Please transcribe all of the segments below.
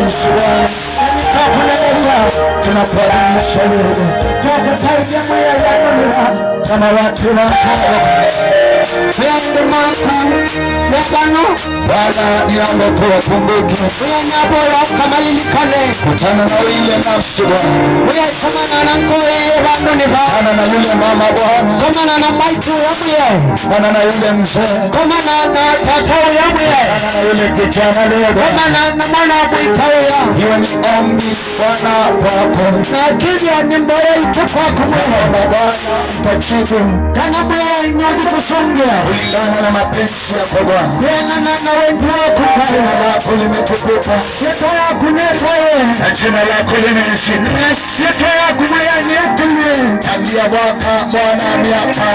Yesu Bwana. Tunakuadhimisha leo. Tunakupatia moyo wako kama watu wako. Wewe makuu Mekano Bwana niombe kuwakumbuke Wena bora kama lilikale kutana na ile nafsi Bwana Wewe kama na nkore Bwana ni Bwana na yule mama Bwana kama na maitu yamwe Bwana na yule mzee kama na tata yamwe Bwana na yule kijana leo kama na mwana mwikao ya hiyo ni ombi Bwana kwako na kija ni mbaya itakuwa kumwona Bwana mtachibu kana mbaya inyozi kusongea kulingana na mapenzi yako Bwana kwena na wengi wako pale lako limetukuka sifa yako netoe na jina lako limeshinda sifa yako mwenye tuwe tangia Bwana miaka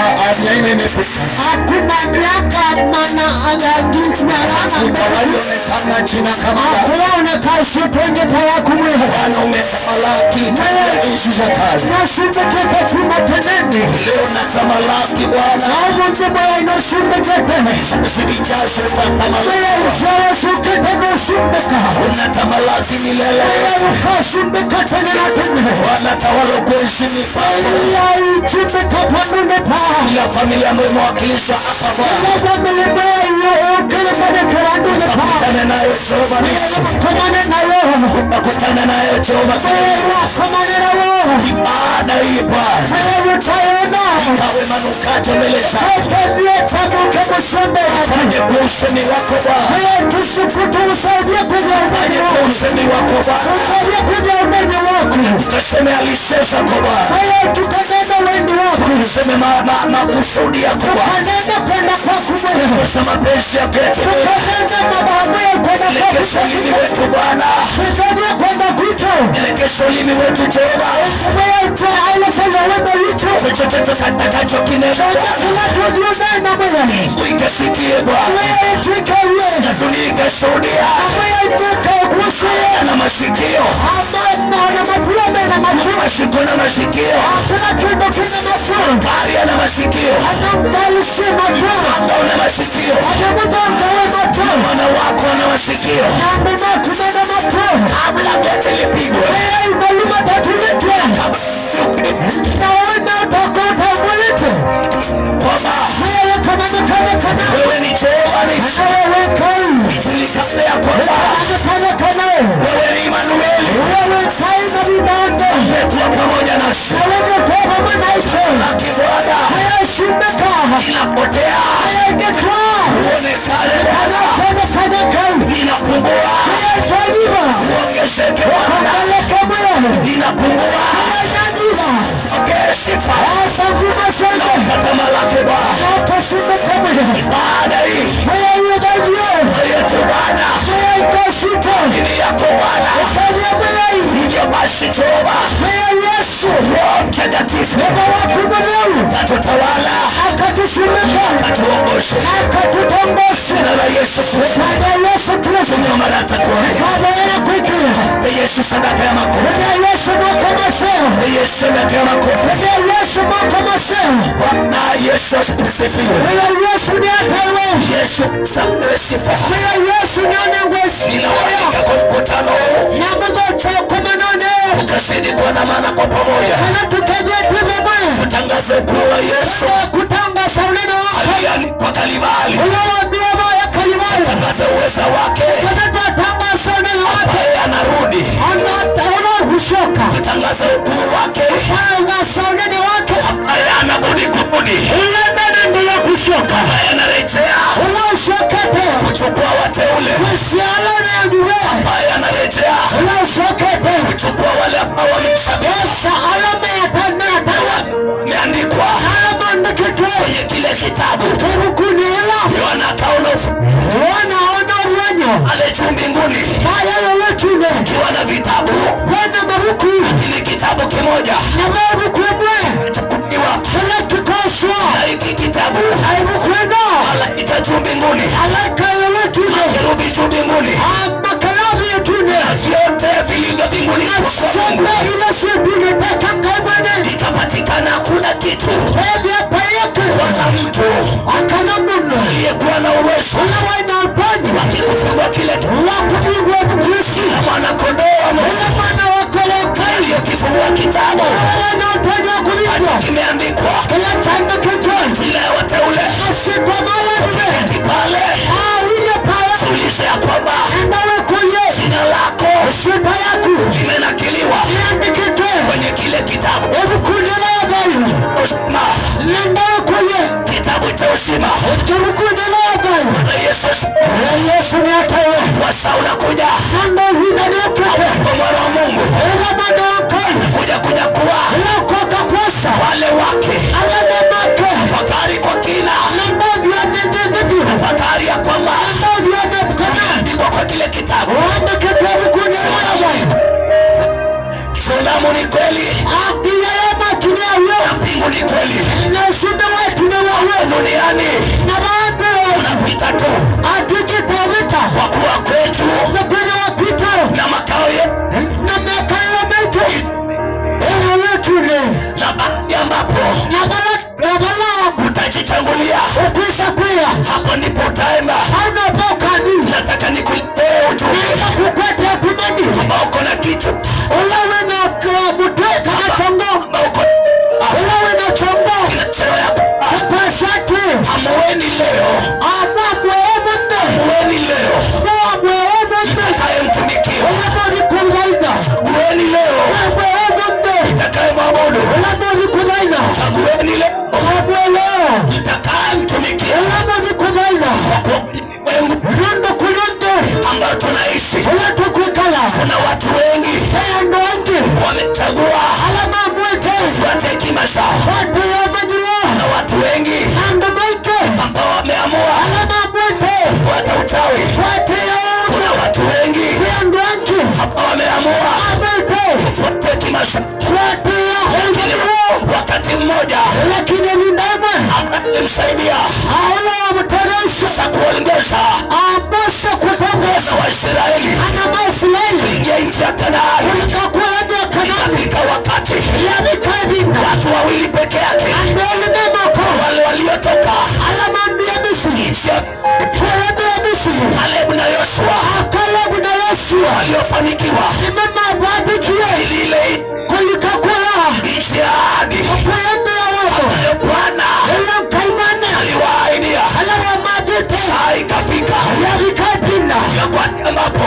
40 imepita hakuna miaka maana anagina utaonekana jina kama kuona kashi twende pale kumweza Bwana umetamalaki nchi za kale nasumbe kwa tumatenene leo na tamalaki Bwana hapo ndio inasumbe Sibijasho tamalaki Wewe shuke tena sumbeka Unatamalaki milele Ukasumbeka tena na tena Wanatawala kuheshimi pale Uchumbeka panune pa Ila familia mwakilishwa hapa Bwana Ila familia ukele karandune pa Kutane nayo Jehova Nisi Kumane nayo Kutane nayo Jehova Kumane nayo Ibada ibada Wewe utayona Ikawe manukato meleza Tanuke msumbe Fanye kusemi wako Bwana Tusukutu usaidie kuja Fanye kusemi wako Bwana Usaidie kuja umeni wako Tukaseme alisesa kwa Bwana Tukanenda wendi wako Tukaseme makusudi yako Bwana Tukanenda kwenda kwa kumwe Tukasema pensi ya kete Tukanenda mababu ya kwenda kwa Lekesho limi wetu Bwana Tukanenda kwenda kuto Lekesho limi wetu Jehova Usaidie kwa ailefanya wenda wito Chochote tutakacho kineza Tunatujiunena mwela Uikasikie Bwana na dunia ikashuhudia na masikio mashiko na masikio Karia na masikio Anga na masikio Mwana wako na masikio Kabla gete lipigwe wewe ni Jehova Nisi Ijulikane ya kwamba wewe ni Emanueli umekuwa pamoja nasi Laki Bwana inapotea uonekane Bwana inapungua uongezeke Bwana inapungua ongea sifa na ukatamalake Bwana ibada hii yetu Bwana ini yako Bwana hivyo basi Jehova Roho Mtakatifu katutawala katuongoshe jina la Yesu Kristo tunamarata kwa Yesu sadaka ya makofi Yesu sadaka ya makofi Bwana Yesu asifiwe Yesu sifa ninawalika kwa mkutano tukazidi kuwa na maana kwa pamoja tutangaze kuwa Yesu alianikwa Kalvari tutangaze uweza wake ambaye anarudi tutangaze ukuu wake ambaye anabudi kurudi ambaye anarejea kuchukua wateule ambaye anarejea kuchukua wale ambao wamemshabisha meandikwa kwenye kile kitabu Yohana akaona ale juu mbinguni kiwa na vitabu lakini kitabu kimoja chukuliwa na hiki kitabu malaika juu mbinguni makerubi juu mbinguni na vyote vilivyo mbinguni ikapatikana hakuna kitu wala mtu aliyekuwa na uwezo wakikufungua kile kila mwana Wasaa unakuja. Mwana wa Mungu kuja kuwa wale wake. Tafakari kwa kina. Tafakari ya kwamba umeandikwa kwa kile kitabu. Sanamu ni kweli. Na mbingu ni kweli. Duniani unapita tu. Kwa kuwa kwetu na makao yetu na baadhi ambapo utajitangulia, hapo ndipo utaenda. Nataka nikuletee ujumbe ambao uko na kichwa Amueni leo. Amueni leo. Nitakaye mtumikia. Amueni leo. Nitakaye mwabudu. Amueni leo. Nitakaye mtumikia. Ambao tunaishi. Kuna watu wengi wamechagua fuate hekima zao. Kuna watu wengi ambao wameamua fuata uchawi. Kuna watu wengi ambao wameamua fuata hekima zao. Wakati mmoja ambaye msaidia sasa kuongoza Waisraeli kuingia nchi ya Kanaani. Ikafika wakati watu wawili peke yake, wale waliotoka nchi ya Kalebu na Yoshua, waliofanikiwa ili ile nchi ya ahadi ambayo Bwana aliwaahidia. Ikafika wakati ambapo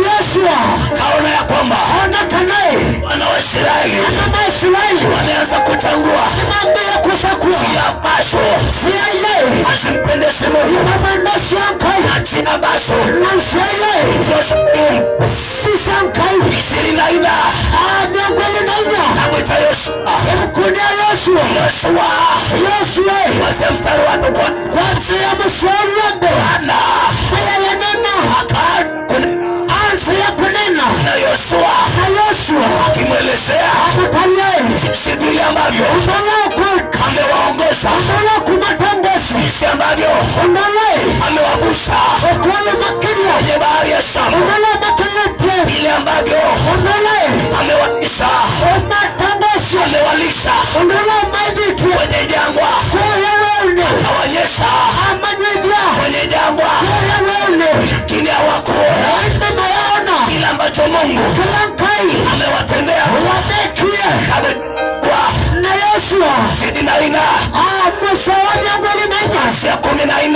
Yoshua kaona ya kwamba wana wa Israeli wanaanza kuchangua siambazo asimpendeze Mungu, siambazo Namwita Yoshua wase mstari wa kuanzia mstari wa Bwana kunena na Yoshua akimwelezea jinsi vile ambavyo amewaongoza, jinsi ambavyo amewavusha kwenye bahari ya Shamu, vile ambavyo amewalisha kwenye jangwa, akawanyesha kwenye jangwa, lakini hawakuona kile ambacho Mungu amewatendea. Zidi na ina kasi ya 14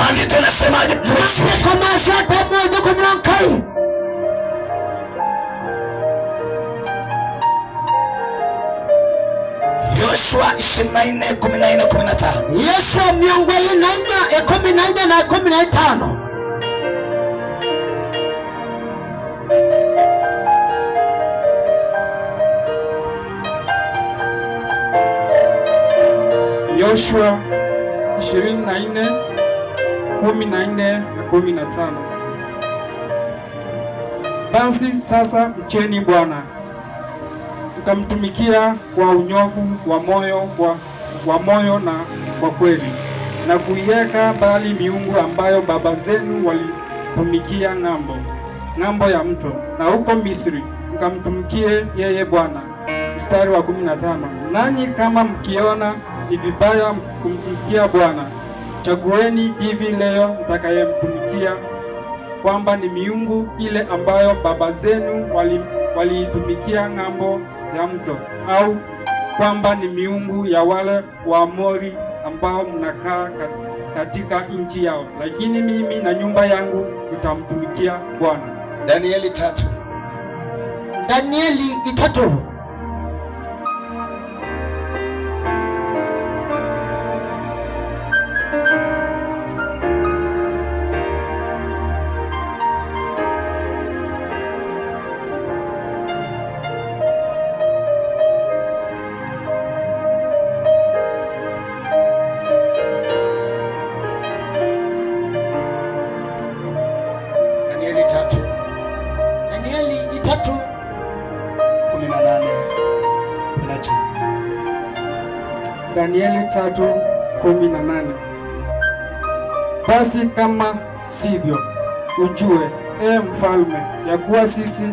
andiko nasemaje? Yoshua 24:14-15. Yoshua 24:14-15. Yoshua 24:14-15. Basi sasa mcheni Bwana, mkamtumikia kwa unyofu wa moyo na kwa kweli, na kuiweka mbali miungu ambayo baba zenu walitumikia ng'ambo ya mto na huko Misri, mkamtumikie yeye Bwana. Mstari wa 15. Nanyi kama mkiona ni vibaya kumtumikia Bwana, chagueni hivi leo mtakayemtumikia, kwamba ni miungu ile ambayo baba zenu waliitumikia ng'ambo ya mto, au kwamba ni miungu ya wale Waamori ambao mnakaa katika nchi yao, lakini mimi na nyumba yangu tutamtumikia Bwana. Danieli 3. Danieli 3. Danieli 3:18. Basi kama sivyo, ujue mfalme, ya kuwa sisi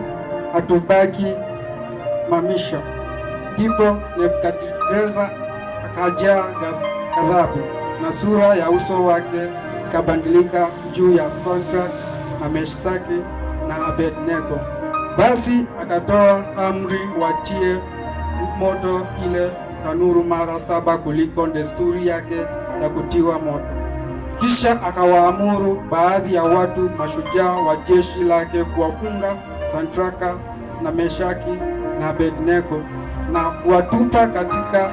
hatubaki mamisha. Ndipo Nebukadneza akajaa ghadhabu, na sura ya uso wake ikabadilika juu ya Shadraka na Meshaki na Abednego. Basi akatoa amri watie moto ile tanuru mara 7 kuliko desturi yake ya kutiwa moto. Kisha akawaamuru baadhi ya watu mashujaa wa jeshi lake kuwafunga Shadraka na Meshaki na Abednego na kuwatupa katika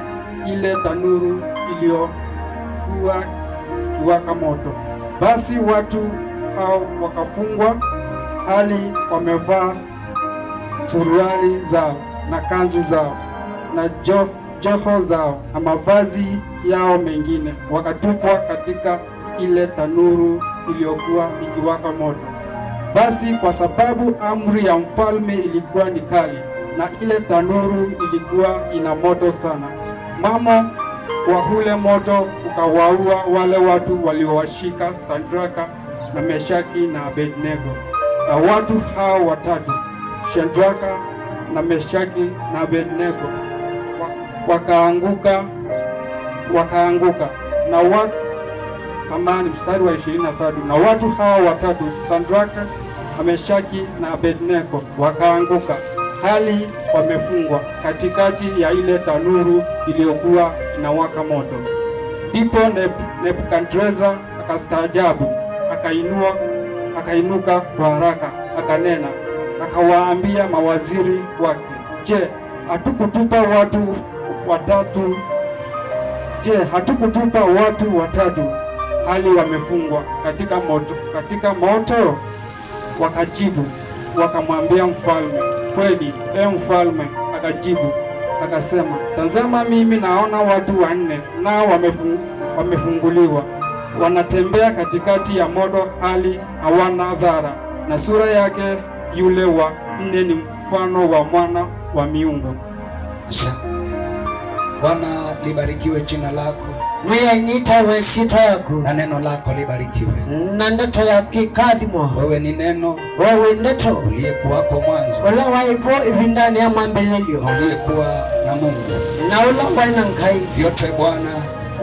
ile tanuru iliyokuwa ikiwaka moto. Basi watu hao wakafungwa hali wamevaa suruali zao na kanzu zao na joho zao na mavazi yao mengine, wakatupwa katika ile tanuru iliyokuwa ikiwaka moto. Basi kwa sababu amri ya mfalme ilikuwa ni kali na ile tanuru ilikuwa ina moto sana, mamo wa ule moto ukawaua wale watu waliowashika Shadraka na Meshaki na Abednego. Na watu hao watatu, Shadraka na Meshaki na Abednego, wakaanguka na watu mstari wa 23. Na watu hao watatu, Shadraka na Meshaki na Abednego, wakaanguka hali wamefungwa katikati ya ile tanuru iliyokuwa inawaka moto. Ndipo Nebukadneza akastaajabu, akainuka kwa haraka, akanena, akawaambia mawaziri wake, Je, hatukutupa watu watatu hali wamefungwa katika moto? Wakajibu wakamwambia mfalme, kweli, mfalme. Akajibu akasema, tazama, mimi naona watu 4 nao wamefunguliwa, wanatembea katikati ya moto hali hawana dhara, na sura yake yule wa 4 ni mfano wa mwana wa miungu. Bwana libarikiwe jina lako. Nitawe sita yako. Na neno lako libarikiwe. Na ndoto ya kikadhimo. Wewe ni neno. Wewe ndoto. Uliyekuwako mwanzo. Ula waipo hivi ndani ya mwambelelio. Uliyekuwa na Mungu. Na ula wana ngai. Vyote Bwana,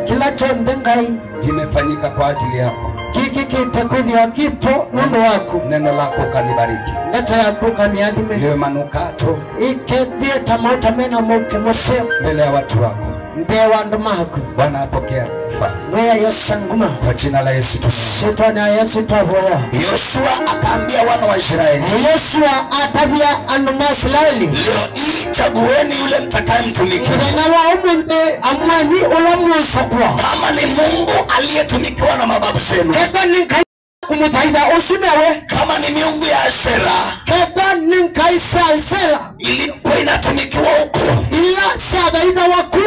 kila chomde ngai, vimefanyika kwa ajili yako. Kiki kitakuthia kipo mundu wako. Neno lako kalibariki. Ndoto yako kaniadhime. Liwe manukato. Ikethie tamauta mena muke museo. Mbele ya watu wako. Mbewa ndumaku. Bwana apokea fa. Weya yosanguma. Kwa jina la Yesu tu. Sitwana Yesu tavoya. Yoshua akaambia wana wa Israeli. Yoshua atavia anuma Israeli. Leo hii chagueni yule mtakayemtumikia. Na waumende amwani ulamwesakwa. Kama ni Mungu aliyetumikiwa na mababu zenu. Keka ninkai kumutaida usimewe. Kama ni miungu ya Ashera. Keka ninkai salsela. Ilikuwa inatumikiwa huko. Ila sabaida waku.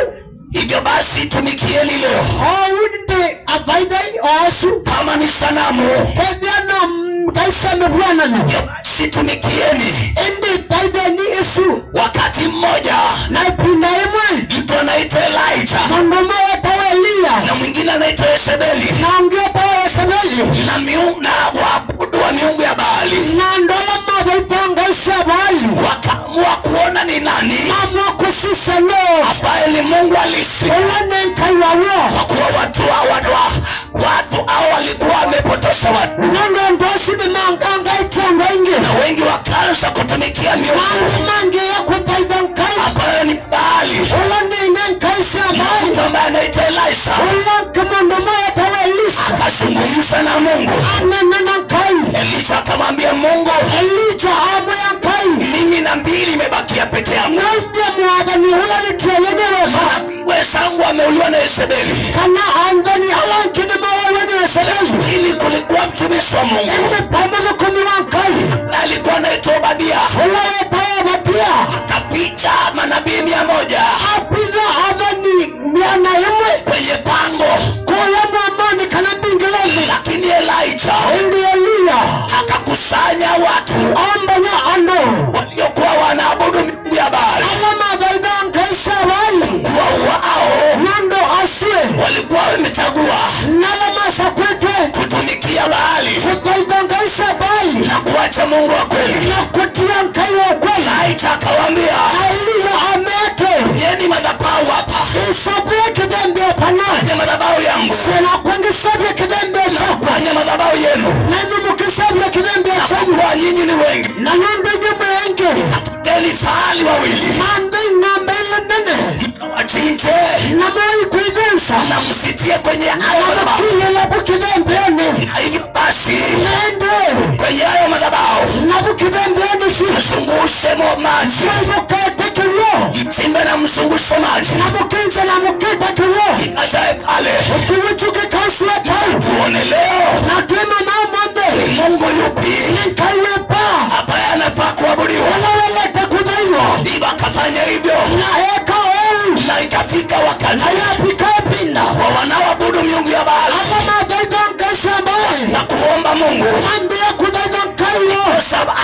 Hivyo basi tumikieni leo. Aunde avaidai oasu. Kama ni sanamu. Hedana kaisa mebwana na. Hivyo basi tumikieni. Indi taida ni Yesu. Wakati mmoja. Na ipinda imwe. Mtu anaitwa Elijah. Sondoma watawe Elia. Na mwingine anaitwa Yezebeli. Na ongea tawe Yezebeli. Na miungu na waabudu wa miungu ya Baali. Na ndola mada itanga isha Baali. Wakaamua kuona ni nani. Amua kusisa no. Ambaye ni Mungu halisi. Uwane nkaiwa wo. Kwa kuwa watu hao walikuwa wamepotosha watu. Ndondo ndosi ni manganga itongo ingi. Na wengi wakaanza kutumikia miungu. Mange ya kutaida nkai. Ambaye ni Baali. Uwane nkaisa Baali. Mtu ambaye anaitwa Elisha. Uwane kamondo moya tawe Elisha. Akazungumza na Mungu. Ananana nkai. Elisha akamwambia Mungu. Elisha amu ya nkai. Mimi na mbili imebakia peke yangu. Naije muadhani hula nituelenewe. Wenzangu wameuliwa na Yezebeli. Kana anzani alankini mawewe ni Yezebeli. Ili kulikuwa mtumishi wa Mungu. Ese pamoja kumiwa nkai. Alikuwa anaitwa Obadia. Hula wetawa Obadia. Akaficha manabii 100. Apiza adhani miana imwe. Kwenye pango. Kuya mwamani kana bingelezi. Lakini Elijah. Indi Elia. Akakusanya watu. Ambanya ando. Waliokuwa wanaabudu miungu ya Baali. Alama gaidha nkaisa Baali. Kwa wao. Nando kutumikia Baali, kutoizongaisha Baali, na kuacha Mungu wa kweli, na kutia mkai wa kweli. Laita akawaambia, Elia amete yeni madhabahu hapa, isabie kidembe pana, fanya madhabahu yangu, sena kwengisabie kidembe chafu, fanya madhabahu yenu, na nimukisabie kidembe chafu, kwa nyinyi ni wengi, na nyumbe nyume yengi, tafuteni fahali wawili, mambe ng'ombe ile nene, wachinje, na moi kuidunsa, na msitie kwenye hayo na madhabahu. makiye labu kidembe ene, Na hivyo basi nende, kwenye hayo madhabahu nabu kidembe ene si, mzungushe maji, mukete kilo, mtimbe na mzungushe maji, na mukinze na mukete kilo, ajaye pale, ukiwichuke kaswe pale, tuone leo na tuema na mwende, Mungu yupi nikaiwepa, ambaye anafaa kuabudiwa. wanawelete kudaiwa, Ndivyo akafanya hivyo, na eka oru, na ikafika wakati na yapika pinda, wa wanaoabudu miungu ya Baali hapa madaizo nkesha mbali, na kuomba Mungu ambia kudaizo nkayo, kwa sababu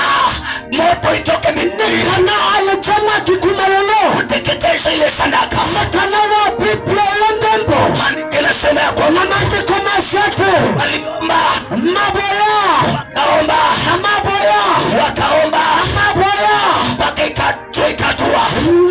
moto itoke mbinguni kana alichama kikumalolo, kuteketeza ile sadaka. kana wa pipla yondembo, Maandiko yanasema ya kwamba na mandiko masete, waliomba, maboya, wakaomba, na maboya, wakaomba maboya, mpaka ikatua,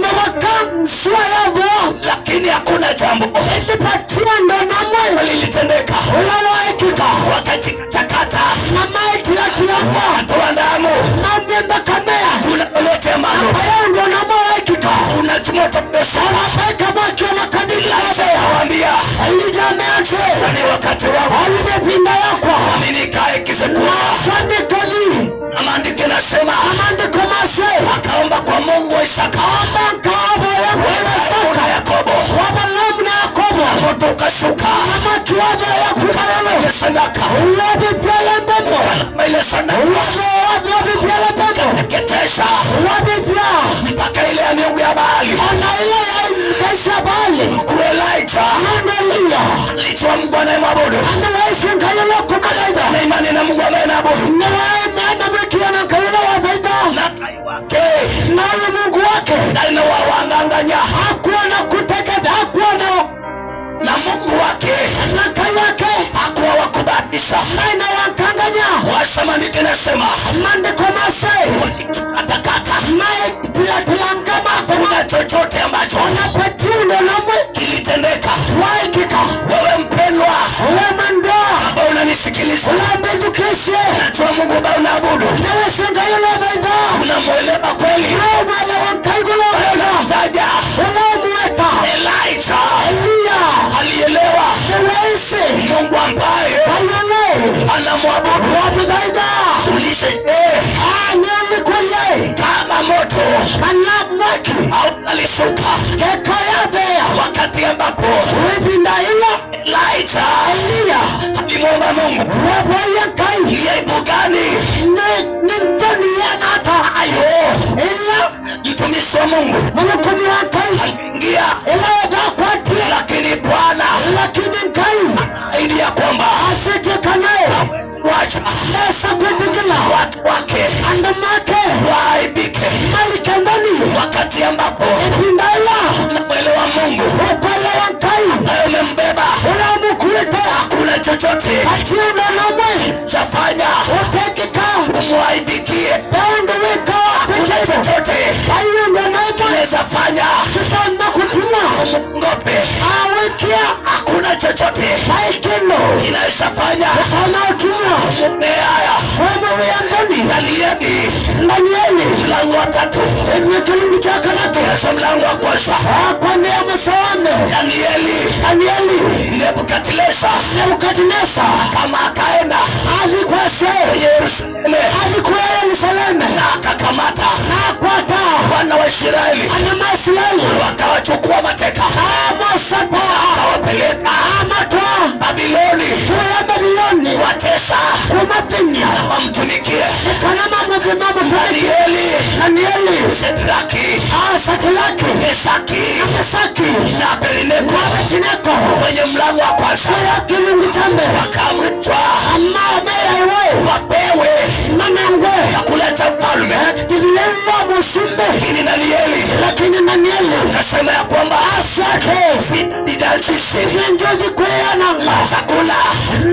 na wakamsua yazo, lakini hakuna jambo ilipatia ndo na mwe, lilitendeka. ulawaikika, Wakajikatakata, na maiti ya kiyafa, wakatoa damu, na mnyenda kamea, kuna lolote ambalo ayo ndo na mwaikika, kuna moto mdogo. anapeka makio na kanili yabe, Akawaambia, alija meache, sasa ni wakati wangu alide pinda yakwa, mimi nikae kisekuni. na kani kazi, Na maandiko yanasema amandiko mase, akaomba kwa Mungu wa Isaka, makaabo ya kwema Ibrahimu na saka, Yakobo, wabalamu na Yakobo, moto ukashuka na makiwazo ya kukalele, ile sadaka, uwabi pele mbembo, ile sadaka wabi pele mbembo, teketeza wabi pya, mpaka ile ya miungu ya Baali. ona ile ya mkesha bali, Kule Elijah andalia, aliitwa Mungu anayemwabudu, andawaisi nkayelo kumalaida, na imani na Mungu anayeabudu, nawae meana mekia na nkayelo wazaida, na kai wake na Mungu wake, na inawawanganganya, hakuwa na kuteketa, hakuwa na Mungu wake na kai wake, hakuwa wakubatisha. na inawakanganya, Maandiko yanasema mandiko mase, atakata nae tila mkamata, kuna chochote ambacho napetiundo na mwe, kilitendeka. waikika, Wewe mpendwa uwe mandoa, ambao unanisikiliza, ulambezu kisye, najua Mungu ambaye unaabudu nawe sengayelo wazaida, unamwelewa kweli. umala wankaigulo wega, Taja ulamweka, Elijah Elia, alielewa neweisi, Mungu ambaye kayole, anamwabudu. wabizaida, Ulize nyoni kwenye, kama moto kanabwaki, au alishuka keko yavea, wakati ambapo wipinda ila, Elijah Elia, alimwomba Mungu, waboya kai, ni aibu gani ni mtoni ya ata, ayo ila, mtumishi wa Mungu mulukumi wa kai, ingia, ila wakakwati, lakini Bwana lakini kai, aidi ya kwamba asite kanae, wacha nesa kumbigila, watu wake andamake, waaibike, malike ndani, wakati ambapo ipinda ila, namwelewa Mungu upale wa kai, naye umembeba. ulamukuite, Hakuna chochote atiundo na mwe, chafanya upekika, umwaibikie. paundo wika, Hakuna pekito, chochote ayundo na mwe, unaweza fanya kitanda kutumwa, umngope. awikia, Hakuna chochote aikino, inaweza fanya kama utumwa, umeaya. kwema wiyangoni, Danieli Danieli, mlango wa 3 hivyo kilungu chaka nake, Yesu mlango wa kwanza. kwani ya masawame, Danieli, Nebukadneza Nebukadneza, kama akaenda alikwase, Yerusalemu alikuwa Yerusalemu, na akakamata na kwata, wana wa Israeli, anamasieli, wakawachukua mateka, amasata, akawapeleka amatwa, Babiloni, kuya Babiloni, watesa kumafinya, wamtumikie. nikana mambo vimamo kweli, Danieli, Shadraki, Satilaki, Meshaki Mesaki, na Abednego Abednego, kwenye mlango wa kwanza kuya kilungu chambe, wakaamrishwa wapewe manengwe, na kuleta mfalme. kililewa musumbe, Lakini Danieli lakini Danieli, akasema ya kwamba asake, vita Kinajisi. Kinjozi kweana. Chakula.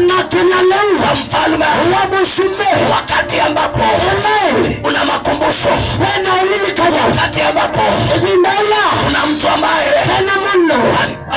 Na kinaleuza. Mfalme. Wa musume. Wakati ambapo. Una makumbusho. Wena ulili kaya. Wakati ambapo. Ebindala. Kuna mtu ambaye. Wena muno.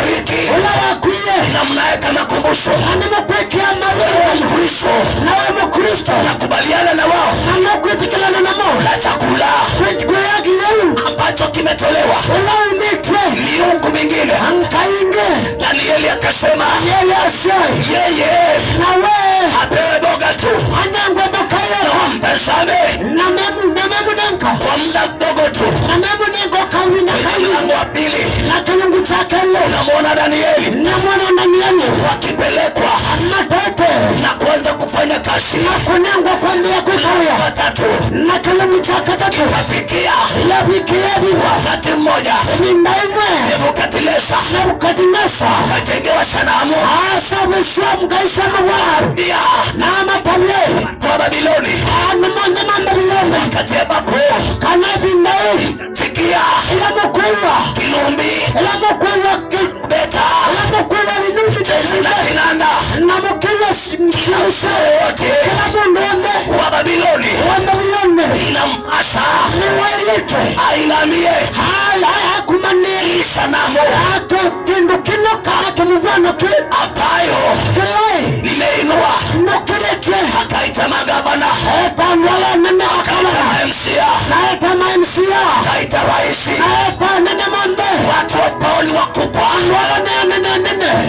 Riki. Ula wakuye. Na mnaeka makumbusho. Animo kwekea mawe. Mkristo. Nawe mkristo. Nakubaliana na wao. Anakuetikilana na mo. Na chakula. Kweyagi leu. Ambacho kimetolewa. Ula umitwe. Miungu mingine. Ankainge. Danieli akasema. Yeye asai. Yeye. Nawe. Apewe boga tu. Anangwe bokayo. Mpesame. Na memu nenka. Kwa muda mdogo tu. Na memu nengo kawina kawi. Mlango wa pili. Na kinyungu chakele. Unamwona Danieli. Namwana Danieli. Wakipelekwa. Matete. Na kuanza kufanya kazi. Na kunengwa kwa mbia kukawia. Watatu. Na kinyungu chakatatu. Kafikia. Yafikia biwa. Wakati mmoja. Mindaimwe. Nebukadneza. Nebukadneza. Kajengewa sanamu. Asa viswa mkaisa mawar. Pia. Na matamye. Kwa Babiloni. Namonde Babiloni. Wakati ambapo. Kanabi ndai. Fikia. Ila mkwewa. Kilumbi. Ila mkwewa. Beta. Ila mkwewa vinuti Na kinanda. na mkwewa mkwewa wote. ila mundonde. Wa Babiloni. Wa Babiloni. Inampasa. Niwailite. Ainamie. Hala kumani. Sanamu. Ato kindu kinoka. Ato muvano ki. Ambayo. Kilai. Nimeinua. Nukilete. Akaita magavana. Eta mwala nene Akaita akala. MCA. Na eta maimsia. Akaita raisi. Na eta nene mande. Watu ambao ni wakubwa. Mwala nene.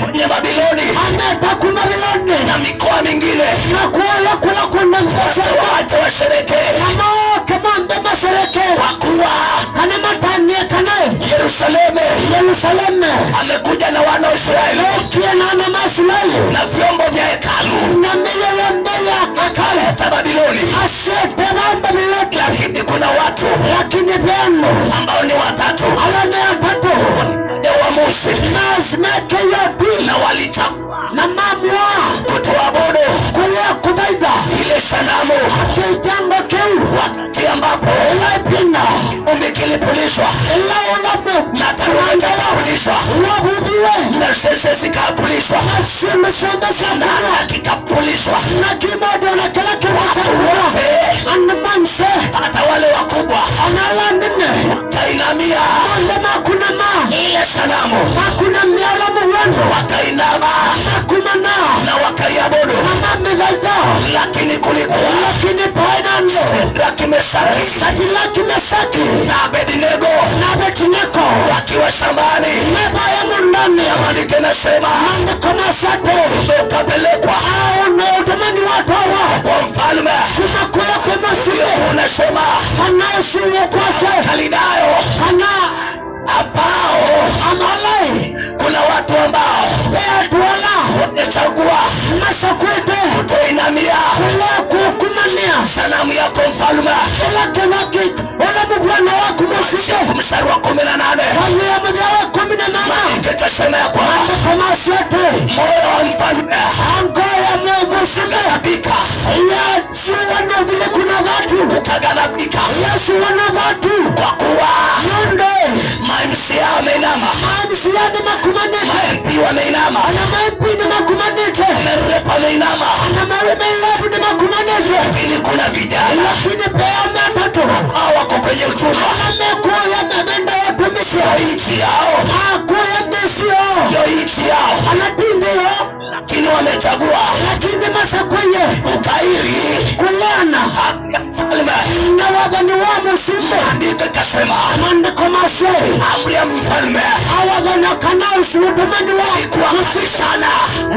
Kwenye Babiloni. Aneta kumariloni. Na mikoa mingine. Na kuala kula kuna mkasa. Wacha washerekee. Kama kemande mashereke. Kwa kuwa. Kana matanie kanae. Yerusaleme. Amekuja na wana wa Israeli. Lokia na ana masilali. Na vyombo vya hekalu. Na mile ya mbele ya Akaleta Babiloni. asete ramba milete. Lakini kuna watu. Lakini vyano. Ambao ni watatu. Alane ya tatu. Ya uamuzi. Nazimeke yopi. Na walichagua. Na mamwa. Kutoabudu. Kulea kuvaida. Ile sanamu. Kijambo kiu. Wakati ambapo. Elapina. Umekilipulishwa. Ela ulamu. Na taruanja kapulishwa. Wabudiwe. Na sese zikapulishwa. Simesonda sana. Na kikapulishwa. Na kimodo na kila kiwata. Wote. Anamanse. Hata wale wakubwa. Anala nene. Wakainamia. Mandema kuna ma. Ile sanamu. Hakuna miala mwendo. Wakainama. Hakuna na. Na wakaiabudu. Mama mizaza. Lakini kulikuwa. Lakini painando. Sedaki, Mesaki. Sadilaki mesaki. Na Abednego. Na betineko. Wakiwa shambani. Neba ya mundani. Maandiko yanasema. Mande kama sato. Ukapelekwa. Hao ndo utamani watu hawa. Kwa mfalme. Kumakula kwa masuye. Unasema. Kanausumu kwa se. Kalidayo. Kana. Ambao. Amalai. Kuna watu ambao. Bea tuwala. Wamechagua. Masakwete. Kutoinamia. Kula kukumania. Sanamu yako mfalme. Kila wala mugwana wako masuye. Mstari wa 18. Wale mjawa 18. Ikasema ya kwamba. Mande kama sete. Moyo wa mfalme. Angoya mwegusume. Kabika. Yesu wana vile kuna watu. Utagadhabika. Yesu wana watu. Kwa kuwa. Yonde. MCA wameinama. MCA ni makumanete. MP wameinama. Ana MP ni makumanete. Merepa wameinama. Ana maremelabu ni makumanete. Lakini kuna vijana. Lakini pea matatu. Hao wako kwenye utumwa. Amekuya memenda watumisi. Nchi yao. Akuya ndisio. Nchi yao. Anatindio. Lakini wamechagua. Lakini masakwenye. Ukairi. Kulana. Mfalme. Na wadhani wa musume. Andika kasema. Amande komase. Amri ya mfalme. Awadhani kanausu utumani wa. Ikuwa kasi sana.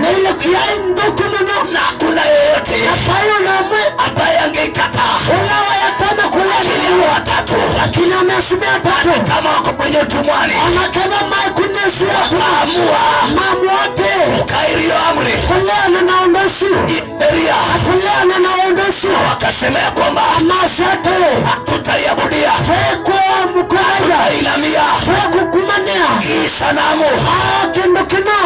Lele ya induku muna. Na kuna yeyote. Apayo na mwe. Ambaye angeikata. Ulawa ya tama kulani. Lakini watatu. Lakini amesumia tatu. Kama wako kwenye utumwani. Anakena mai kunesu ya Wakaamua. Mamuate. Ukairi yo amri. Kulana na ondosu. Sheria. Kulana na ondosu. Wakasema ya kwamba. Amasate. Tutaiabudia. Feko mkwaya. Inamia. Feko kumania. Hii sanamu. Kendo kino.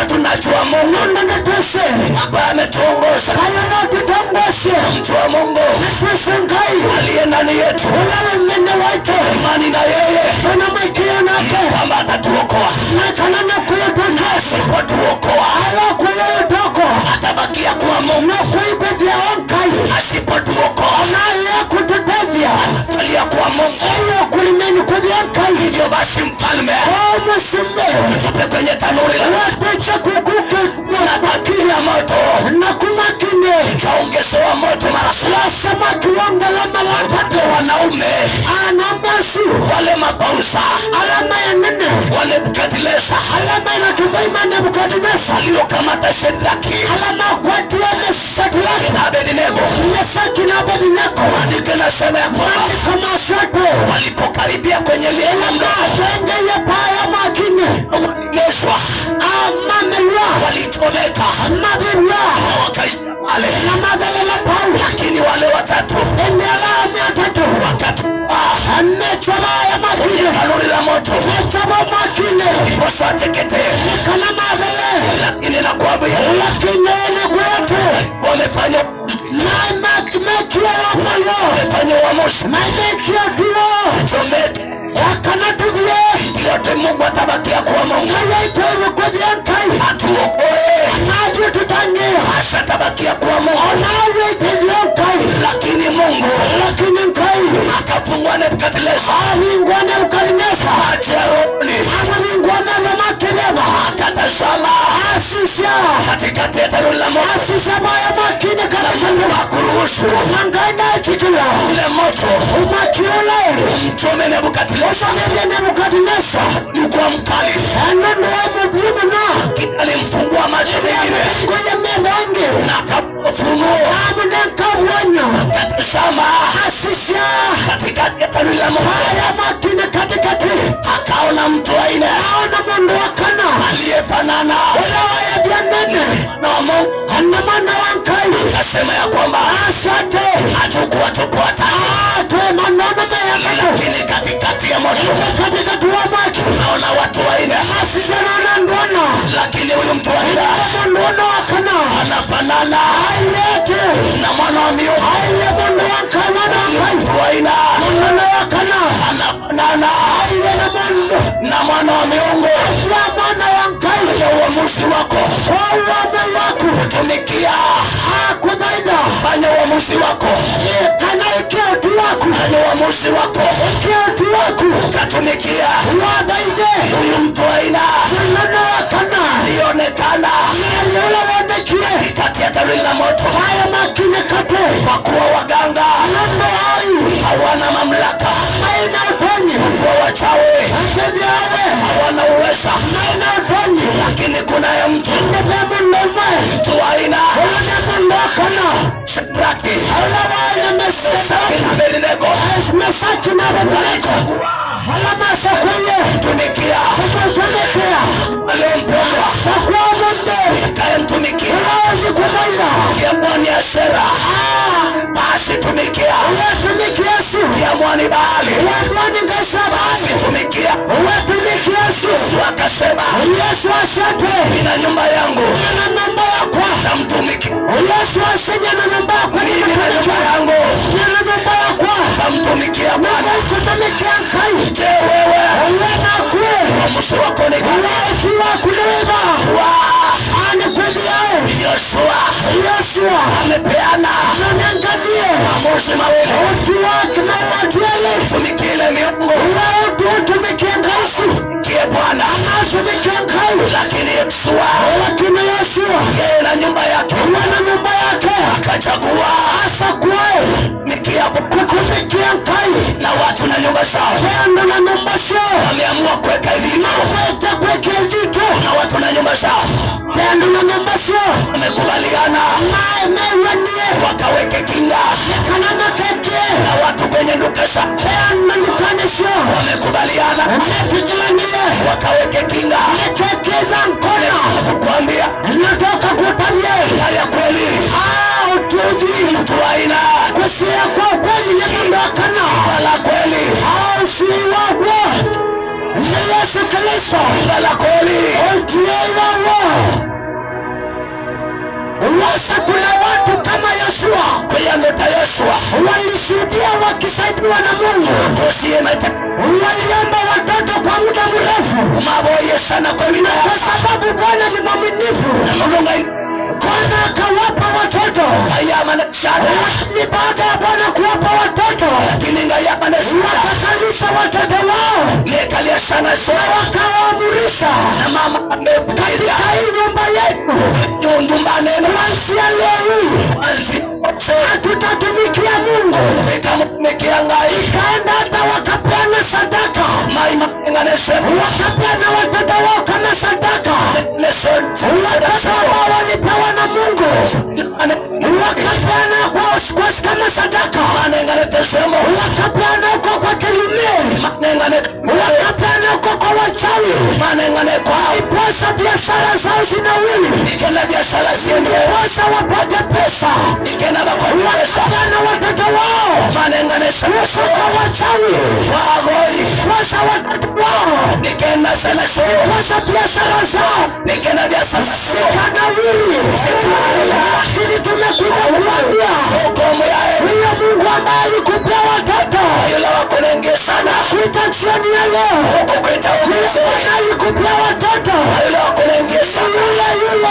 Tunajua Mungu. Nunda netese. Ambaye ametuongoza. Kaya noti tongose. Mtu wa Mungu. Tusengai aliye ndani yetu, Ulawengene wetu imani na yeye, tunamwekea nake kwamba atatuokoa. na kanana kuyotona Asipotuokoa, ala kuyotoko atabakia kuwa Mungu. na kuikwezia onkai Asipotuokoa, na ala kututezia atalia kuwa Mungu. ayo kulimeni kwezia onkai. Hivyo basi mfalme, Musimbe tupe kwenye tanuri la wateche kukuke na bakili ya moto, na kumakine kaongezewa moto mara la samaki wangala malapate wanaume anamasu wale mabausa alama ya nene wale Nebukadneza alama ya tubaima Nebukadneza waliokamata Shadraki alama kwa tiame Shadraki na Abednego. Mesaki na Abednego Andike nasema ya kwamba kama sote walipokaribia kwenye lile lango, Tenge ya paya makine walimezwa, amamelwa walichomeka mabilwa na wakaishi pale. na mabelela pau Lakini wale watatu endela miatatu amechwa ya makine tanuri la moto mechwa makine posa teketee. kana mabele Lakini nakwambia lakini ni kwetu wamefanya wamefanya uamuzi chomeke yote. Mungu atabakia kuwa Mungu, atuokoe hasa atabakia kuwa Mungu. Lakini Mungu akafungua Nebukadneza macho ya rohoni, akatazama katikati ya tanuri la moto, hakuruhusu ule moto umchome Nebukadneza. Ulikuwa mkali, alimfungua macho mengine na akafunua akatazama katikati ya tanuri la moto, akaona mtu aina aliyefanana na Mungu. Akasema ya kwamba hatukuwa tupo watatu, lakini katikati ya moto naona watu waine, lakini huyu mtu waine anafanana na mwana wa miungu. Mtu waine anafanana na mwana wa miungu. Ya uamuzi wako kutumikia, fanya uamuzi wako, fanya uamuzi wako utatumikia. Huyu mtu aina alionekana kati ya tanuri la moto, kwa kuwa waganga hawana mamlaka, kwa wachawi hawana uweza, lakini kunaye mtu aina Shadraki, Mesaki na Abednego walichagua tumikia aliyempendwa mtumikia ya mwani Ashera, basi tumikia ya mwani Baali, basi tumikia. Yesu akasema nina nyumba yangu tamtumikia, mimi na nyumba yangu tamtumikia Bwana. Je, wewe uamuzi wako ni gani? Yoshua amepeana maamuzi mawili, tumikie ile miungu, tumikie Bwana. Lakini Yoshua yeye na nyumba yake akachagua na watu na nyumba zao wameamua kuweka elimu na watu na nyumba zao wamekubaliana wakaweke kinga na watu kwenye duka zao wamekubaliana wakaweke kinga. Kukuambia ya kweli mtu aina la kweli Yesu Kristo la kweli. Wasa kuna watu kama Yoshua, kwa hiyo ndio Yoshua wamependwa na Mungu. Waliomba watoto kwa muda mrefu. Kwa sababu Bwana ni mwaminifu. Bwana akawapa watoto. Ni baada ya Bwana kuwapa watoto, wakakalisha watoto wao, wakawaamurisha katika hii nyumba yetu. Kuanzia leo hii hatutatumikia Mungu. Ikaenda hata wakapeana sadaka, wakapeana watoto wao kama sadaka. Watoto wao walipewa na Mungu, wakapeana kama sadaka, wakapeana huko kwa kirume, wakapeana huko kwa wachawi. Iposa biashara zao zinawili, iposa wapate pesa. Wakapeana watoto wao iposa kwa wachawi, iposa watoto wao, iposa biashara zao zikanawili. Lakini tumekuja kuambia huyo Mungu ambaye alikupea watoto kuita jioni ya leo, alikupea watoto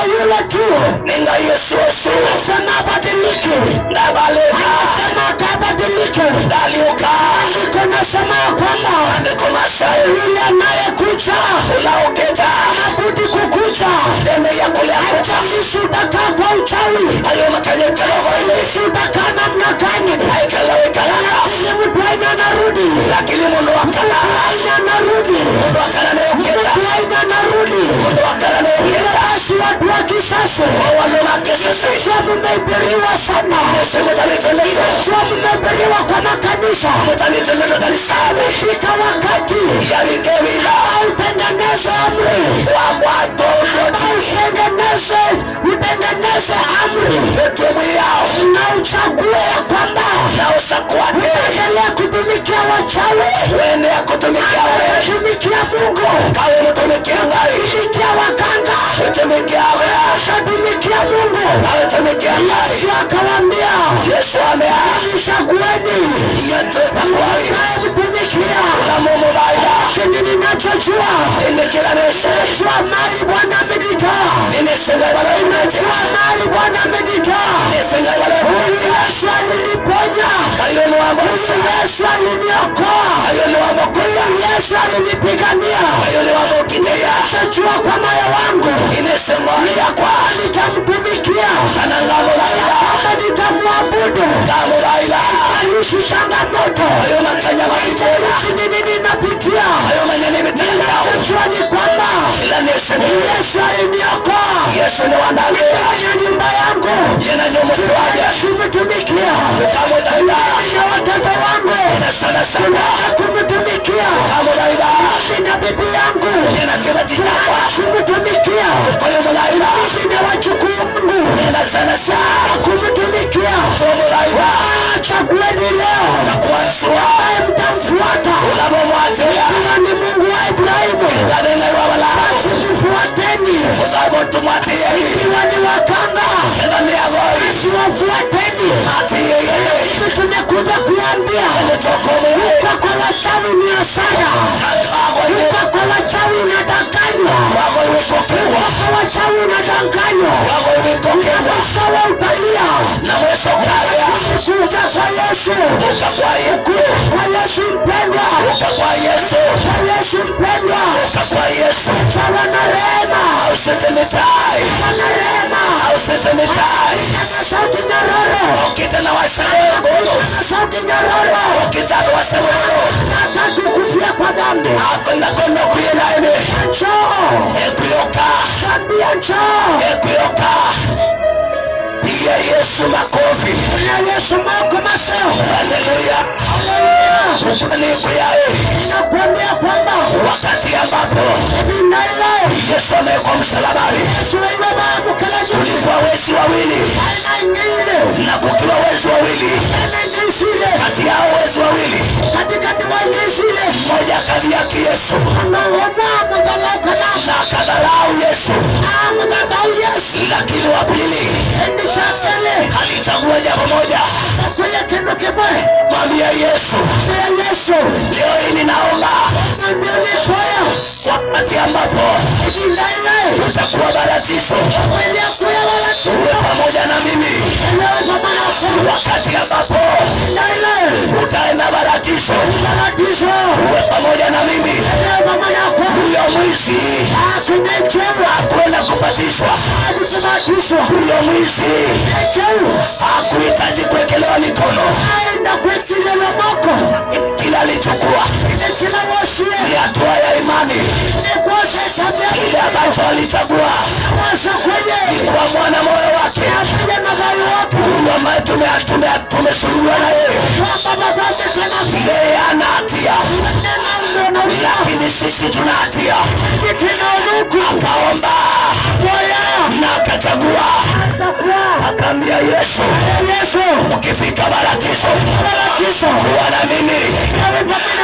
yule tu. Anasema badilike, anasema kabadilike. Andiko nasema kwamba yule anayekuja anabudi kukuja. Haijalishi utakaa kwa uchawi, haijalishi utakaa namna gani, lakini mtu aina anarudi, mtu aina anarudi. Basi watu wa kisasa sio mmehubiriwa sana, sio mmehubiriwa kwa makanisa. Fika wakati utengeneze amri, utengeneze amri na uchague ya kwamba uendelea kutumikia wachawi, kutumikia Mungu, kutumikia waganga, kutumikia Mungu. Yesu akawaambia, chagueni mtumikia. Lakini ninachojua, ninajua mali Bwana amenitoa, ninajua mali Bwana amenitoa. Yesu aliniponya, Yesu aliniokoa, Yesu alinipigania. Ninachojua kwa moyo wangu ya kwamba nitamtumikia, kama nitamwabudu. Haijalishi changamoto, haijalishi nini ninapitia, ninachojua ni kwamba Yesu aliniokoa. Nifanya nyumba yangu kumtumikia, na watoto wangu kumtumikia, na bibi yangu kumtumikia, na wajukuu wangu kumtumikia. Chagueni leo ambaye mtamfuata. Ikiwa ni Mungu wa Ibrahimu, basi mfuateni. Ikiwa ni wakanga, basi wafuateni. Tumekuja kuambia huko kwa wachawi ni hasara, huko kwa wachawi unadanganywa, huko kwa wachawi unadanganywa. Mwisho wa utalia, kuja kwa Yesu, kwa Yesu mpendwa, kwa Yesu mpendwa, sawa na rehema, na rehema, na sauti nyororo, sauti nyororo, nataka kufia kwa dhambi. Njoo, tabia njoo. Pigia Yesu makofi. Yesu makofi. Haleluya. Nakwambia kwamba wakati ambapo Yesu amekuwa msalabani, tulikuwa wezi wawili, na kukiwa wezi wawili, kati yao wezi wawili, mmoja akadhihaki Yesu na akadharau Yesu, lakini wa pili alichagua jambo moja, mwambie Ambia Yesu, leo hii ninaomba wakati ambapo utakuwa baratisho uwe pamoja na mimi. Wakati ambapo utaenda baratisho uwe pamoja na mimi. Huyo mwizi hakwenda kupatishwa. Huyo mwizi hakuhitaji kuwekelewa mikono. Kila alichukua ni hatua ya imani. Kile ambacho alichagua ni kwa mwana moyo wake, huyu ambaye tumesulubiwa na yeye. Yeye hana hatia, lakini sisi tuna hatia. Akaomba na akachagua, akaambia Yesu, ukifika baratisho kuwa na mimi.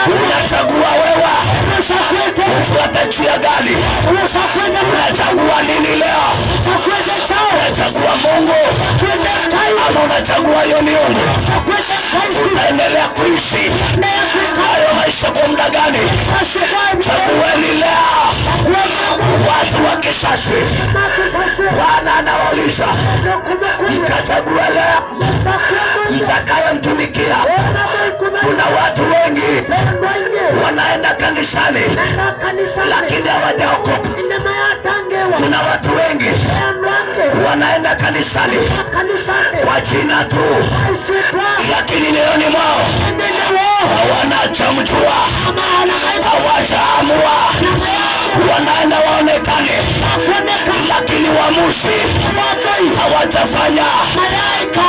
Unachagua wewe ufuata njia gani? Unachagua nini leo? Unachagua Mungu ama unachagua hiyo miungu? Utaendelea kuishi hayo maisha kwa muda gani? Chagueni leo. Watu wa kisasi Bwana anawauliza, mtachague leo mtakayemtumikia. Kuna watu wengi wanaenda kanisani lakini hawajaokoka. Kuna watu wengi wanaenda kanisani kwa jina tu, lakini moyoni mwao hawanachamjua, hawajaamua. Wanaenda waonekane, lakini uamuzi hawajafanya,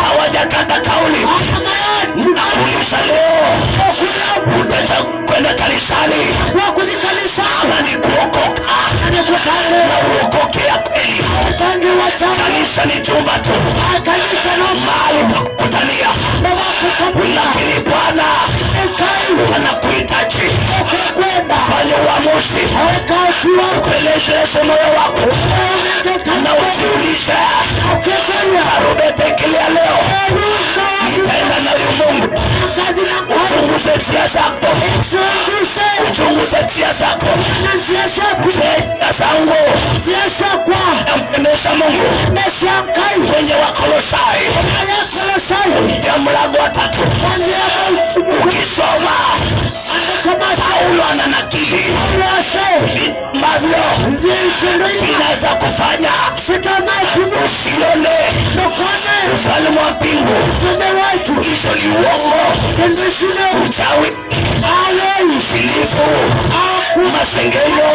hawajakata kauli. Nakuuliza leo, utakwenda kanisani ama ni kuokoka? Na uokoke ya kweli. Kanisa ni chumba tu, mahali pa kukutania, lakini Bwana anakuhitaji fanya uamuzi, kueleze moyo wako na ujiulize, tarumbeta ikilia leo, nitaenda na huyu Mungu. Uchunguze njia zako, uchunguze njia zako. Njia zangu nampendeza Mungu. Kwenye Wakolosai ya mlango wa 3 ukisoma, Paulo ananakili ambavyo inaweza kufanya usione ufalme wa mbingu. Hizo ni uongo, uchawi, usilifu, masengenyo,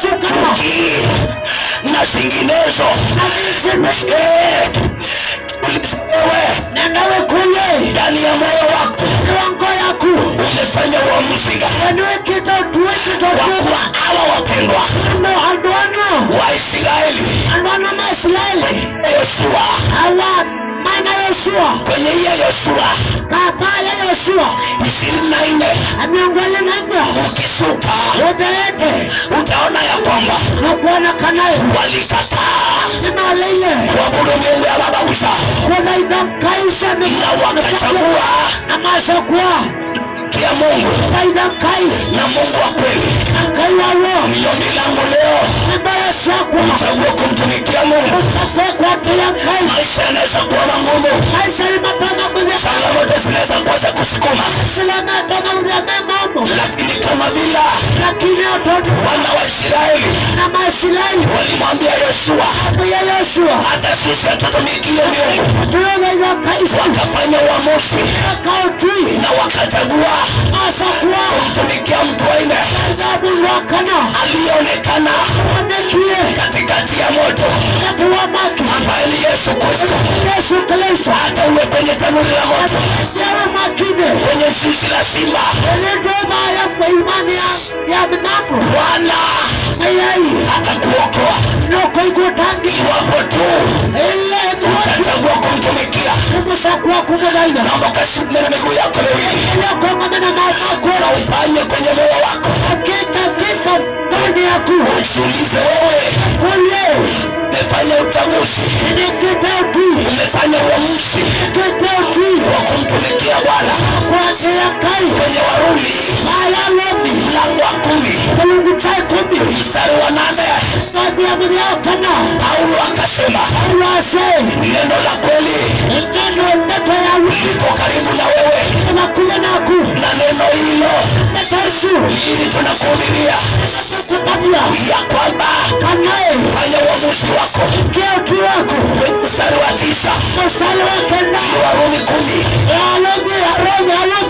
chuki na zinginezo. Wewe kule ndani ya moyo wako umefanya uamuzi gani? Kwa kuwa hawa wapendwa Waisraeli, Yoshua, kwenye hiyo Yoshua 24 ukisuka utaona ya kwamba walikataa kuabudu miungu ya baba zao, na wakachagua kia Mungu na Mungu wa kweli. Ndiyo milango leo, uchague kumtumikia Mungu. Maisha yanaweza kuwa magumu, changamoto zinaweza kuweza kusukuma, lakini kama vile wana wa Israeli walimwambia Yoshua, hata sisi hatutumikie miungu. Wakafanya uamuzi na wakachagua kumtumikia mtu wa nne aliyeonekana katikati ya moto, ambaye ni Yesu Kristo. Hata uwe kwenye tanuri la moto, kwenye zizi la simba, Bwana atakuokoa iwapo tu utachagua kumtumikia. Naomba ukasimame na miguu yako miwili na ufanye kwenye moyo wako. Ujiulize wewe, umefanya uchaguzi, umefanya uamuzi wa kumtumikia Bwana. Kilungu cha 10 mstari wa 8 baada ya mliokana Paulo akasema Paulo asema neno la kweli neno leto ya liko karibu na wewe na kule naku na neno hilo netasu ili tunakuhubiria kutabia ya kwamba kanae fanya uamuzi wako. kiatu wako Mstari wa 9 mstari wa 10 Warumi 10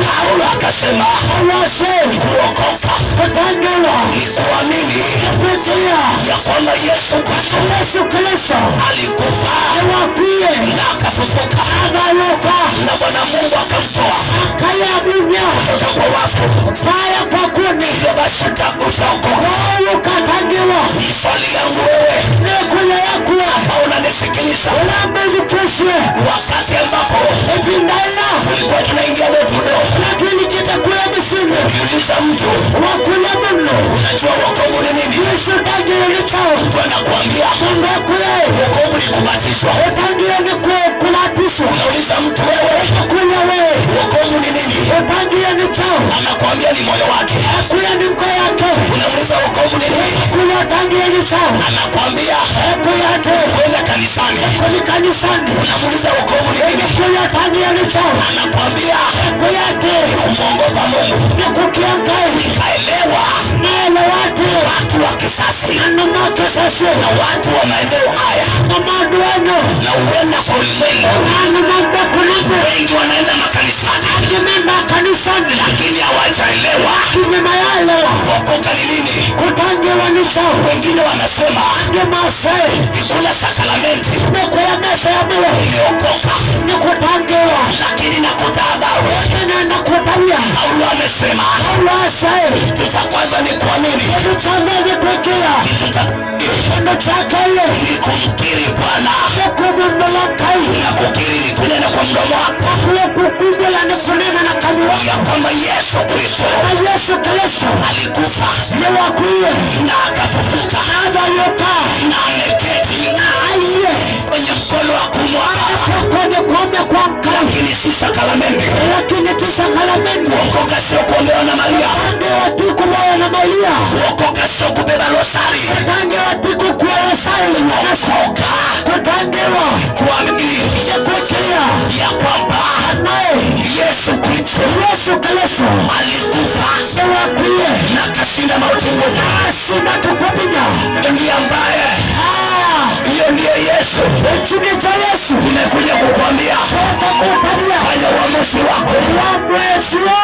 Paulo akasema Paulo asema kuokoka kutangiwa ni kuamini kupitia ya kwamba Yesu Kristo alikufa wakuye na akafufuka agayuka na Bwana Mungu akamtoa akaya dunia kutoka kwa wafu. faya kwa kuni Hivyo basi utaokoka. ukatangiwa Swali yangu wewe nekule yakuwa ambao unanisikiliza, ulambezi keshe wakati ambapo epindaina tulikuwa tunaingia Betudo, lakini kitakula misini ukiuliza mtu wakule mno unajua wokovu ni nini, Yesu tangiwe ni chao mtu anakuambia kule wokovu ni kubatizwa. utangiwe ni kubatiswa Unauliza mtu wewe kule wewe wokovu ni nini, utangiwe ni chao anakuambia ni moyo wake. kule ni mko yake Unauliza wokovu ni nini, kule utangiwe ni chao anakuambia kuyate kwenda kanisani. kuli kanisani Unamuuliza wokovu ni nini, kule utangiwe ni chao anakuambia kuyate kumwogopa Mungu. ni kukiangai Kaelewa naele watu wa kisasi anamake sase na watu wa maeneo haya na madueno na uenda kwa ulimwengu, anamambe kunabe wengi wanaenda makanisani akimenda kanisani lakini hawajaelewa kinyema yalewa kuokoka ni nini. kutangiwa ni chao Wengine wanasema ni masai kula sakramenti ni kuyamesha ya mwe imeokoka, ni kutangiwa lakini nakutahadhari, nena kutawia Paulo amesema wasai kitu cha kwanza ni kuamini, kitu cha mbele kuikia kitu cha pili kitu cha kale ni kumkiri Bwana, ni kumumulakai na kukiri ni kunena kwa mdomo wako kule kukumbula ni kunena na kanwa ya kwamba Yesu Kristo na Yesu Kristo alikufa ni wakuye na akafufuka agayuka na ameketi aiye kwenye mkono wa kumwaka, kwenye kuombe kwa mkai lakini si sakramenti. lakini tisakalameni Kuokoka sio kuombewa na Maria, tange watiku moya na malia kuokoka sio kubeba rosari, tange watiku kuwa wasali kuokoka kutangewa kuamini kukia ya kwamba naye Yesu Kristo Yesu Kristo alikufa ni wakuye na kashinda mauti nguvu. asina tukupinya Ndiye ambaye hiyo ndiye Yesu. chini cha Yesu Nimekuja kukuambia kutabia fanya uamuzi wako wamwesio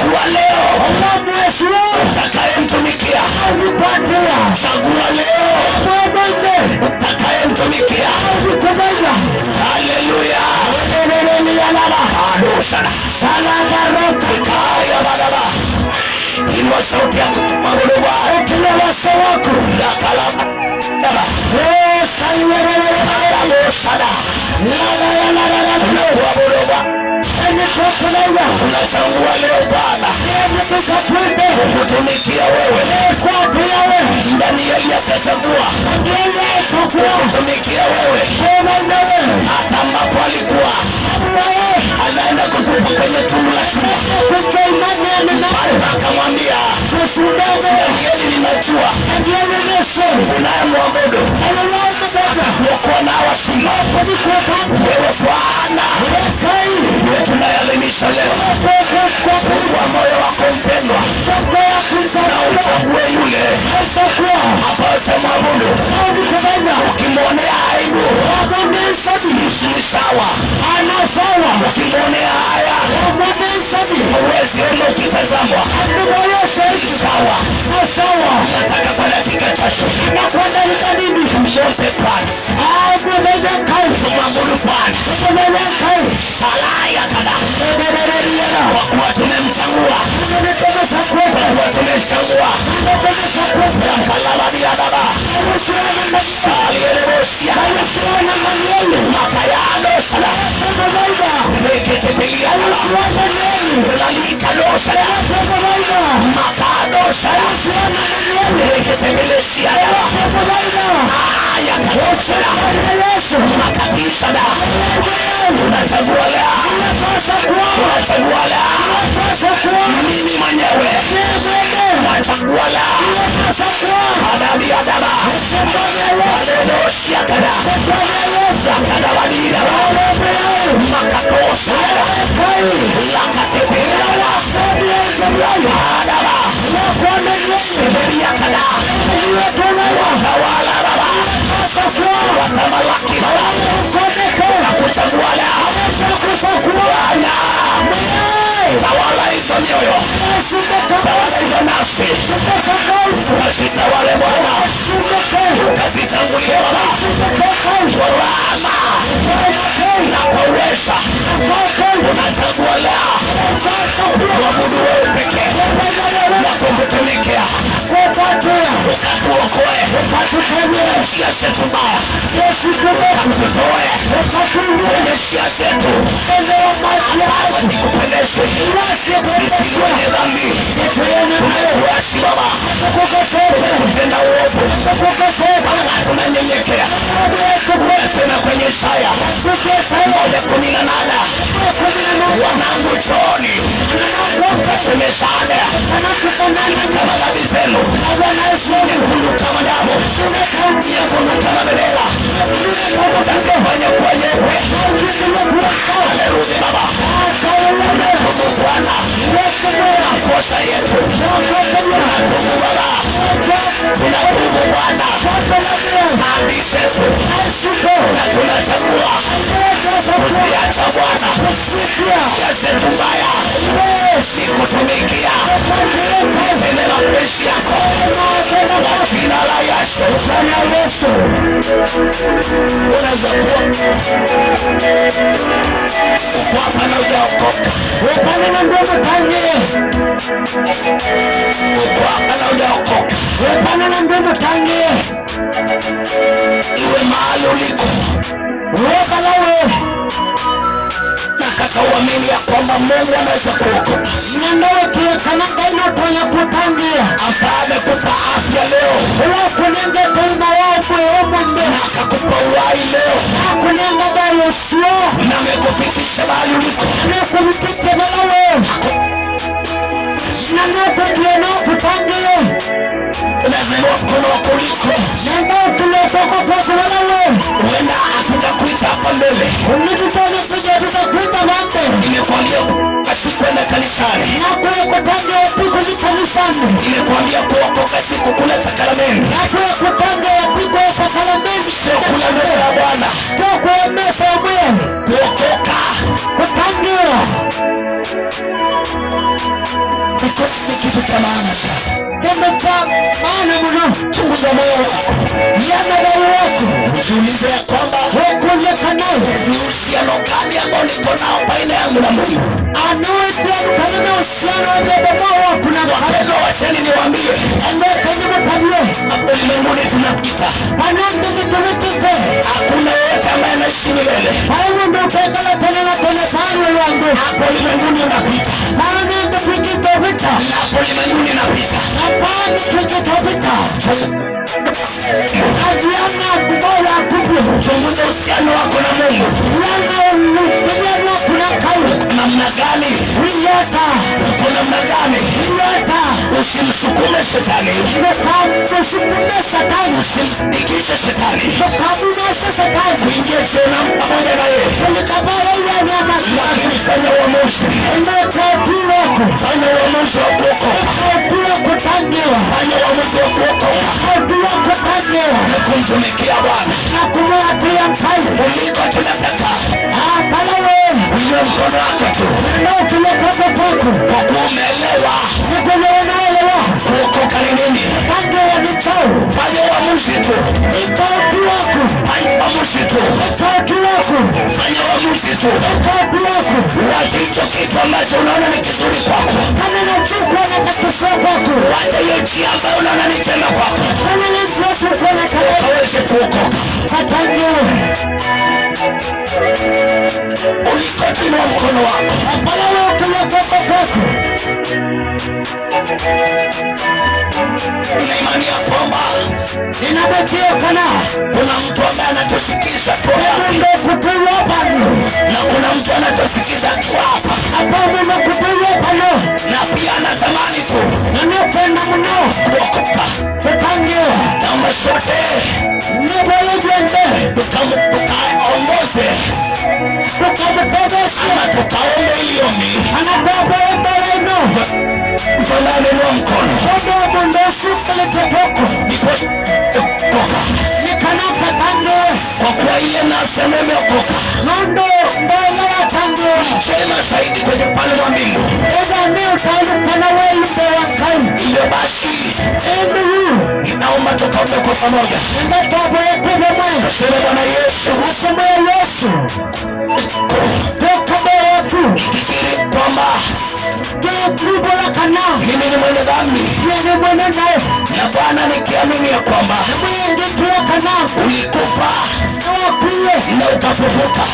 kuwa leo wamwesio utakayemtumikia. azikuatia Chagua leo mwamende utakayemtumikia. azikubaja Haleluya. Elelelelelala Adosana. salagaroka Kaya badala. Inua sauti yako maguruba. ekile wase wako Yakala. salelelelelala Adosana. Tunakuwa buruba. enikokulaiwa Tunachagua leo Bwana enetusapwende kukutumikia wewe ekwapiawe ndani ya yatachagua ndiyetokwa kukutumikia wewe ewenewe hata ambapo alikuwa anaenda kutupa kwenye tundu la simba. Bwana akamwambia Danieli, ninajua unayemwabudu atakuokoa na hawa simba. Wewe Bwana ndiye tunayeadhimisha leo. Fungua moyo wako mpendwa na uchague yule ambaye utamwabudu. Ukimwonea aibu ni sawa, ukimwonea haya huwezi enda ukitazamwa sawa. Nataka kwa dakika chache tumwombe Bwana, tumwabudu Bwana. Salaya kada kwa kuwa tumemchagua, Yakalabadi adaba Salierebosia Makayano Sala Reketepelia Lalika no Sala Makano Sala Reketepelesia Ayakano Sala Makatisa da Tunachagua leo, tunachagua leo mimi mwenyewe, tunachagua leo Tawala hizo mioyo, tawala hizo nafsi, ukazitawale Bwana, ukazitangulie Bwana, kwa rama na kwa uweza, unachagua leo kuabudu wewe pekee na kukutumikia, ukatuokoe njia zetu mbaya, ukatutoe kwenye njia zetu ambazo zikupendeze, sisi wenye dhambi tumekuasi Baba, tumekutenda uovu, tunanyenyekea. Tunasema kwenye Isaya 1:18, wanangu njooni tukasemezane, kama dhambi zenu nyekundu kama damu, nyekundu kama bendera, utazifanya kuwa nyeupe. Haleluya Baba, tunatubu Bwana makosa yetu, tunatubu Baba, tunatubu Bwana dhambi zetu, na tunachagua kuziacha Bwana njia zetu mbaya, si kutumikia tena mapenzi yako, kwa jina la Yesu. Unaweza kuwa uko hapa na hujaokoka, uko hapa na hujaokoka, iwe mahali uliko, nataka uamini ya kwamba Mungu anaweza kuokoa. Hapa amekupa afya leo, na akakupa uhai leo, na amekufikisha mahali uliko. Unazaliwa mkono wako uliko, huenda hatutakuita hapa mbele. Nimekuambia asikwenda kanisani, nimekuambia kuokoka siku kula sakramenti, sio kula mbele ya Bwana. Kuokoka ni kitu cha maana sana. Chunguza moyo wako, ujiulize ya kwamba ni uhusiano gani ambao niko nao baina yangu na Mungu. Wapendwa, wacheni niwaambie, hapo ulimwenguni tunapita, hakuna yeyote ambaye anaishi milele. Hapo ulimwenguni unapita, hapo ulimwenguni unapita. Chunguza uhusiano wako na Mungu, namna gani uko, namna gani. Usimsukume shetani, usimdikishe shetani kuingia tena pamoja na yeye, lakini fanya uamuzi, fanya uamuzi wa kuokoka, fanya uamuzi wa kuokoka na kumtumikia Bwana kuliko tunataka. Uinue mkono wako tu, kwa kuumeelewa kuokoka ni nini. Fanya uamuzi tu, fanya uamuzi tu, fanya uamuzi tu. Wacha hicho kitu ambacho unaona ni kizuri kwako, wacha hiyo njia ambayo unaona ni njema kwako, ukaweze kuokoka. Uliko tuinua mkono wako, ina imani ya kwamba kuna mtu ambaye anatusikiza tu na kuna mtu anatusikiza tu hapa, na pia anatamani tu kuokoka. Naomba sote aombe ili ombi. Anapoomba ino. Mfalme wa mkono. Odo mondosu kale toko. Because koka. Nikanaka tango. Kwa kuwa ile nafsi ameokoka. Nondo mbele ya tango. Chema zaidi kwenye ufalme wa mbingu. Ega ni utalu kana wewe wa kai. Ile basi. Naomba tukaombe kwa pamoja. Sema Bwana Yesu. Nasema Yesu. Toka watu. Nikikiri kwamba mimi ni mwenye dhambi. Na Bwana nikiamini ya kwamba ulikufa na ukafufuka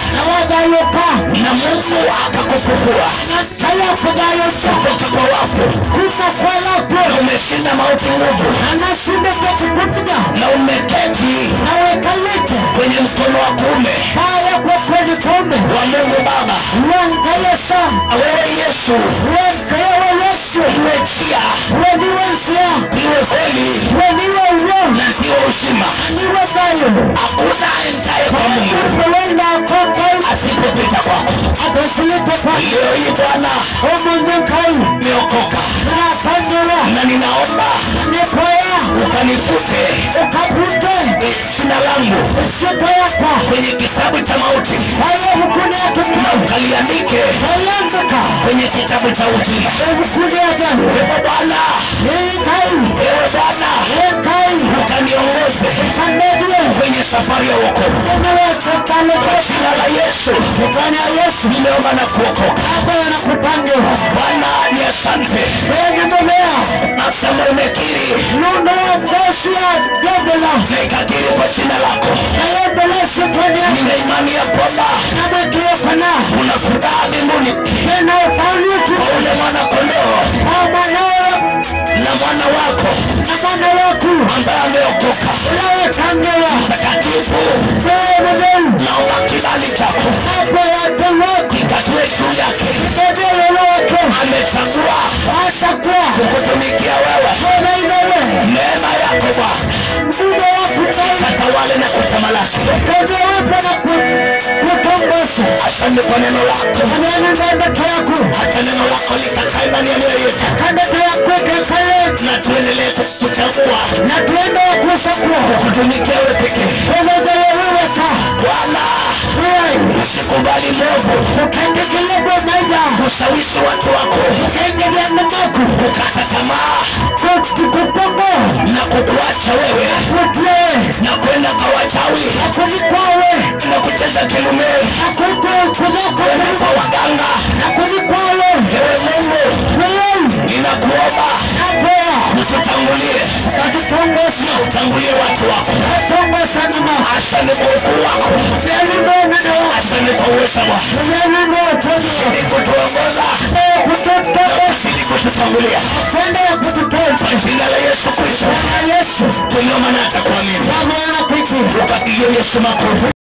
na Mungu akakufufua kutoka kwa wafu na umeshinda mauti nguvu na umeketi kwenye mkono wa kuume wa Mungu Baba. Wewe Yesu iwe njia, iwe kweli na iwe uzima. Hakuna aendaye kwa Mungu asipopita kwako. Leo hii Bwana nimeokoka na ninaomba ukanifute jina langu kwenye kitabu cha mauti na ukaliandike kwenye kitabu cha uzima. Ewe Bwana, ukaniongoze kwenye safari ya wokovu. Kwa jina la Yesu nimeomba na kuokoka. Bwana ni asante. Nasema umekiri na ikakiri kwa jina lako. Nina imani ya kwamba una furaha mbinguni kwa ule mwana kondoo na mwana wako ambaye ameokoka. Mtakatifu, naomba kibali chako kikatue juu yake. Amechagua kukutumikia wewe. Neema yako Bwana katawale na kutamalaki. Asante kwa neno lako. Hata neno lako likakae ndani ya mioyo yetu. Na tuendelee kukuchagua kukutumikia wewe pekee. Bwana, usikubali mwovu kushawishi watu wako kukata tamaa na kukuacha wewe na kwenda kwa wachawi na kucheza kilume kwenda kwa waganga. Ewe Mungu, ninakuomba ututangulie na utangulie watu wako. Asante kwa ukuu wako. Asante kwa uweza wako. Zidi kutuongoza na zidi kututangulia. Kwa jina la Yesu Kristo tuliomba na atakuamini. Ukapigie Yesu makofi.